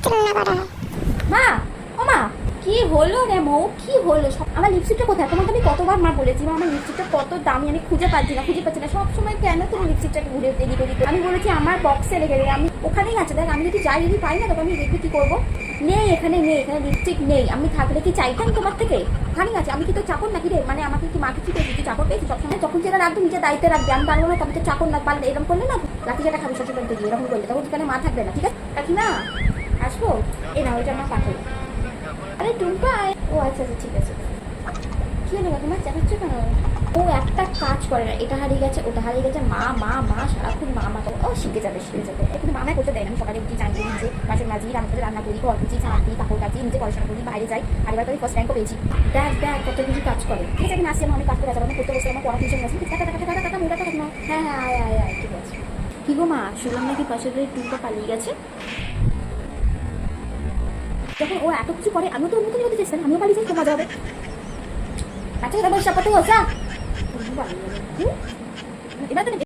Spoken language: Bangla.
তুলনা করা হয়। মা, ও মা, কি হলো রে মৌ, কি হলো? আমার লিপস্টিকটা কোথায়? তোমাকে আমি কতবার মা বলেছি মা, আমার লিপস্টিকটা কত দামি, আমি খুঁজে পাচ্ছি না। সব সময় কেন তুমি লিপস্টিকটাকে ঘুরে এদিক ওদিক? আমি বলেছি আমার বক্সে রেখে দেবে, আমি ওখানেই আছে। দেখ আমি যদি যাই, যদি পাই না তখন আমি রেখে কি করবো? নেই, এখানে লিপস্টিক নেই। আমি থাকলে কি চাইতাম তোমার থেকে? ওখানেই আছে। আমি কি তো চাকর নাকি রে? মানে আমাকে কি মাকে কি পেয়েছি? তুই চাকর পেয়েছি সবসময়? যখন যেটা রাখবো নিজের দায়িত্বে রাখবে, আমি পারবো না তবে তো চাকর না পারলে এরকম করলে না, লাঠি যেটা খাবি শ্বশুর বাড়িতে গিয়ে এরকম করলে তখন সেখানে মা থাকবে না, ঠিক আছে? কাকি না আসবো, এই না ওইটা মা পাঠাবো। আরে টুম্পা, ও আচ্ছা আচ্ছা ঠিক আছে। কি হলো তোমার চেঁচাচ্ছ কেন? ও একটা কাজ করে না, এটা হারিয়ে গেছে, ওটা হারিয়ে গেছে, মা মা মা সারাক্ষণ মা মা। ও শিখে যাবে। কিন্তু মামায় করতে দেয় না। আমি সকালে উঠি, চান করি, নিজে বাসন মাজি, রান্না করি, ঘর কুচি, ছাড় দিই, কাপড় কাচি, নিজে পড়াশোনা করি, বাইরে যাই। আর এবার তো আমি ফার্স্ট র্যাঙ্কও পেয়েছি। দেখ কত কিছু কাজ করে। ঠিক আছে আমি আসছি, আমি কাজ করে যাবো, আমি করতে বসে আমার পড়া টিউশন গেছি। টাকা মোটা টাকা না। হ্যাঁ আয় ঠিক আছে। কি গো মা, শুনলাম নাকি পাশের বাড়ির টুম্পা পালিয়ে গেছে? যখন ও এত কিছু করে আমিও তো ওর মতনই হতে চেয়েছিলাম, আমিও পালিয়ে যাই, তো মজা হবে। আচ্ছা এটা বলছি আপা, তো এবার